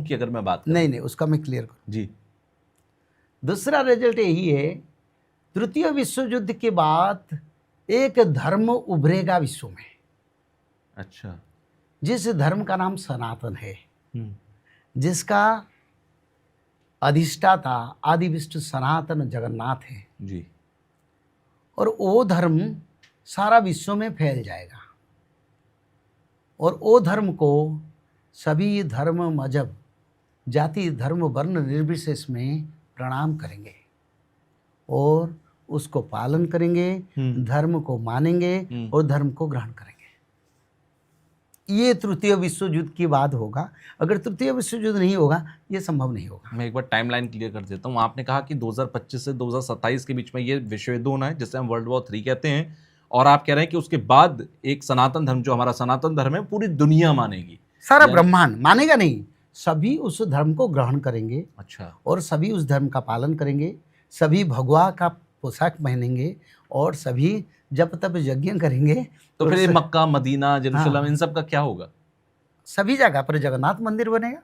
की अगर मैं बात करूं। नहीं नहीं, उसका मैं क्लियर करूं। जी। दूसरा रिजल्ट यही है, तृतीय विश्व युद्ध के बाद एक धर्म उभरेगा विश्व में। अच्छा। जिस धर्म का नाम सनातन है, जिसका अधिष्ठाता आदि विष्णु सनातन जगन्नाथ है जी। और वो धर्म सारा विश्व में फैल जाएगा और वो धर्म को सभी धर्म मजहब जाति धर्म वर्ण निर्विशेष में प्रणाम करेंगे और उसको पालन करेंगे, धर्म को मानेंगे और धर्म को ग्रहण करेंगे। ये तृतीय विश्व युद्ध की बात होगा। अगर तृतीय विश्व युद्ध नहीं होगा, ये संभव नहीं होगा। मैं एक बार टाइमलाइन क्लियर कर देता हूँ। आपने कहा कि 2025 से 2027 के बीच में ये विश्व युद्ध होना है, जिसे हम वर्ल्ड वॉर 3 कहते हैं, और आप कह रहे हैं कि उसके बाद एक सनातन धर्म, जो हमारा सनातन धर्म है, पूरी दुनिया मानेगी, सारा ब्रह्मांड मानेगा नहीं, सभी उस धर्म को ग्रहण करेंगे। अच्छा। और सभी उस धर्म का पालन करेंगे, सभी भगवा का पोशाक पहनेंगे और सभी जप तप यज्ञ करेंगे। तो फिर मक्का मदीना जेरूसलम इन सब का क्या होगा? सभी जगह पर जगन्नाथ मंदिर बनेगा,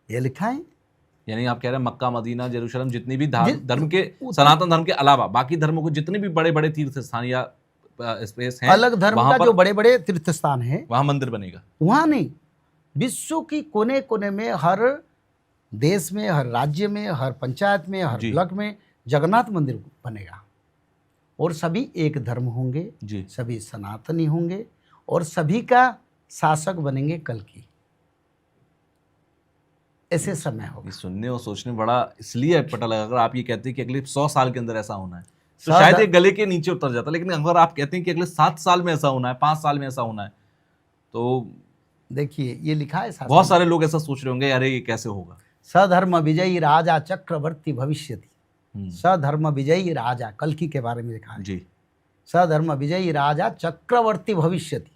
ये लिखा है। यानी आप कह रहे हैं मक्का मदीना जेरूसलम जितनी भी धर्म के, सनातन धर्म के अलावा बाकी धर्मों को जितने भी बड़े बड़े तीर्थ स्थान या स्पेस हैं, अलग धर्म का जो बड़े बड़े तीर्थ स्थान है, वहां मंदिर बनेगा। वहां नहीं, विश्व की कोने कोने में, हर देश में, हर राज्य में, हर पंचायत में, हर ब्लॉक में जगन्नाथ मंदिर बनेगा और सभी एक धर्म होंगे जी। सभी सनातनी होंगे और सभी का शासक बनेंगे कल की। ऐसे समय होगा। सुनने और सोचने बड़ा इसलिए पता लगा। अगर आप ये कहते हैं कि अगले 100 साल के अंदर ऐसा होना है, तो शायद ये गले के नीचे उतर जाता, लेकिन अगर आप कहते हैं कि अगले 7 साल में ऐसा होना है, 5 साल में ऐसा होना है, तो देखिए ये लिखा है। बहुत सारे लोग ऐसा सोच रहे होंगे, अरे ये कैसे होगा। सधर्म विजयी राजा चक्रवर्ती भविष्यति। सधर्म विजयी राजा, कल्कि के बारे में लिखा है जी। सधर्म विजयी राजा चक्रवर्ती भविष्यति,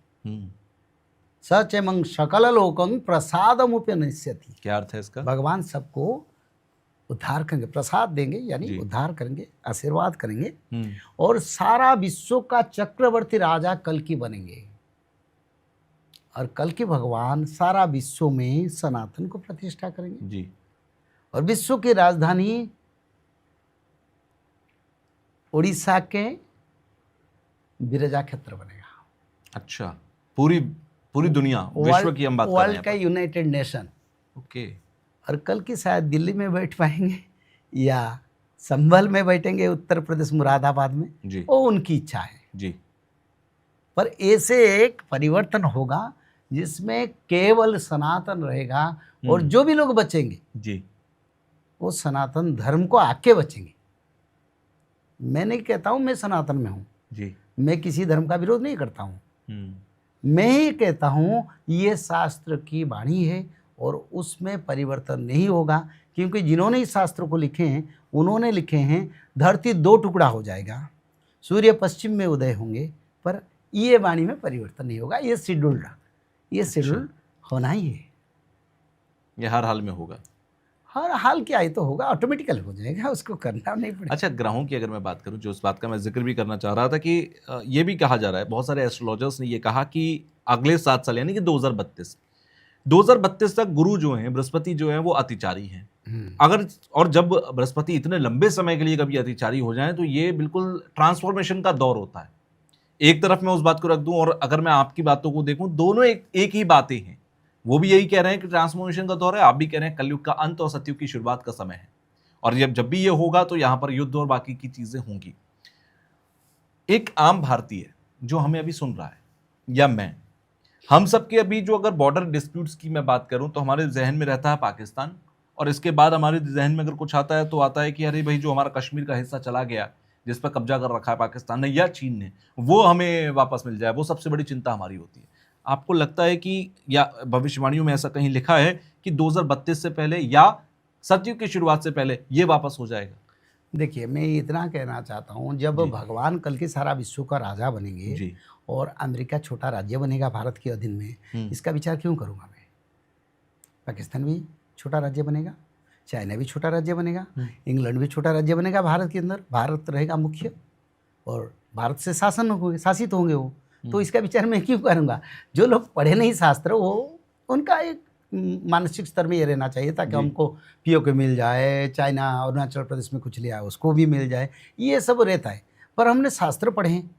सचेमं सकल लोकं प्रसादमुपनिष्यति। क्या अर्थ है इसका? भगवान सबको उद्धार करेंगे, प्रसाद देंगे, यानी उद्धार करेंगे, आशीर्वाद करेंगे और सारा विश्व का चक्रवर्ती राजा कल्कि बनेंगे। और कल्कि भगवान सारा विश्व में सनातन को प्रतिष्ठा करेंगे जी। और विश्व की राजधानी उड़ीसा के बिरजा क्षेत्र बनेगा। अच्छा, पूरी दुनिया, विश्व की हम बात कर रहे हैं, वर्ल्ड का यूनाइटेड नेशन। ओके। और कल की शायद दिल्ली में बैठ पाएंगे या संभल में बैठेंगे, उत्तर प्रदेश मुरादाबाद में जी। वो उनकी इच्छा है जी। पर ऐसे एक परिवर्तन होगा जिसमें केवल सनातन रहेगा और जो भी लोग बचेंगे जी, वो सनातन धर्म को आके बचेंगे। मैं नहीं कहता हूँ मैं सनातन में हूँ जी, मैं किसी धर्म का विरोध नहीं करता हूँ, मैं ही कहता हूँ ये शास्त्र की वाणी है और उसमें परिवर्तन नहीं होगा, क्योंकि जिन्होंने इस शास्त्र को लिखे हैं उन्होंने लिखे हैं धरती 2 टुकड़ा हो जाएगा, सूर्य पश्चिम में उदय होंगे, पर ये वाणी में परिवर्तन नहीं होगा। ये शेड्यूल्ड, ये शेड्यूल होना ही है, ये हर हाल में होगा। हर हाल क्या है तो होगा, ऑटोमेटिकल हो जाएगा, उसको करना नहीं पड़ेगा। अच्छा, ग्रहों की अगर मैं बात करूं, जो उस बात का मैं जिक्र भी करना चाह रहा था कि ये भी कहा जा रहा है, बहुत सारे एस्ट्रोलॉजर्स ने ये कहा कि अगले 7 साल यानी कि 2032 तक गुरु जो हैं, बृहस्पति जो है वो अतिचारी हैं। अगर और जब बृहस्पति इतने लंबे समय के लिए कभी अतिचारी हो जाए तो ये बिल्कुल ट्रांसफॉर्मेशन का दौर होता है। एक तरफ मैं उस बात को रख दूं और अगर मैं आपकी बातों को देखूं, दोनों एक ही बातें हैं। वो भी यही कह रहे हैं कि ट्रांसफॉर्मेशन का दौर है, आप भी कह रहे हैं कलयुग का अंत और सतयुग की शुरुआत का समय है, और जब भी ये होगा तो यहां पर युद्ध और बाकी की चीजें होंगी। एक आम भारतीय जो हमें अभी सुन रहा है या मैं, हम सबके अभी जो अगर बॉर्डर डिस्प्यूट्स की मैं बात करूं तो हमारे जहन में रहता है पाकिस्तान, और इसके बाद हमारे जहन में अगर कुछ आता है तो आता है कि अरे भाई जो हमारा कश्मीर का हिस्सा चला गया, जिस पर कब्जा कर रखा है पाकिस्तान ने या चीन ने, वो हमें वापस मिल जाए, वो सबसे बड़ी चिंता हमारी होती है। आपको लगता है कि या भविष्यवाणियों में ऐसा कहीं लिखा है कि 2032 से पहले या सतयुग की शुरुआत से पहले ये वापस हो जाएगा? देखिए, मैं इतना कहना चाहता हूँ, जब भगवान कल के सारा विश्व का राजा बनेंगे और अमेरिका छोटा राज्य बनेगा भारत के अधीन में, इसका विचार क्यों करूँगा मैं? पाकिस्तान भी छोटा राज्य बनेगा, चाइना भी छोटा राज्य बनेगा, इंग्लैंड भी छोटा राज्य बनेगा भारत के अंदर, भारत रहेगा मुख्य और भारत से शासित होंगे वो, तो इसका विचार मैं क्यों करूँगा? जो लोग पढ़े नहीं शास्त्र, वो उनका एक मानसिक स्तर में ये रहना चाहिए ताकि जी। हमको पीओके मिल जाए, चाइना अरुणाचल प्रदेश में कुछ लिया है उसको भी मिल जाए, ये सब रहता है। पर हमने शास्त्र पढ़े हैं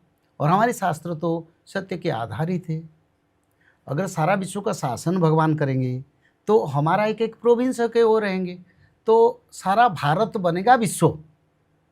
और हमारे शास्त्र तो सत्य के आधारित है। अगर सारा विश्व का शासन भगवान करेंगे तो हमारा एक एक प्रोविंस के वो रहेंगे, तो सारा भारत बनेगा विश्व।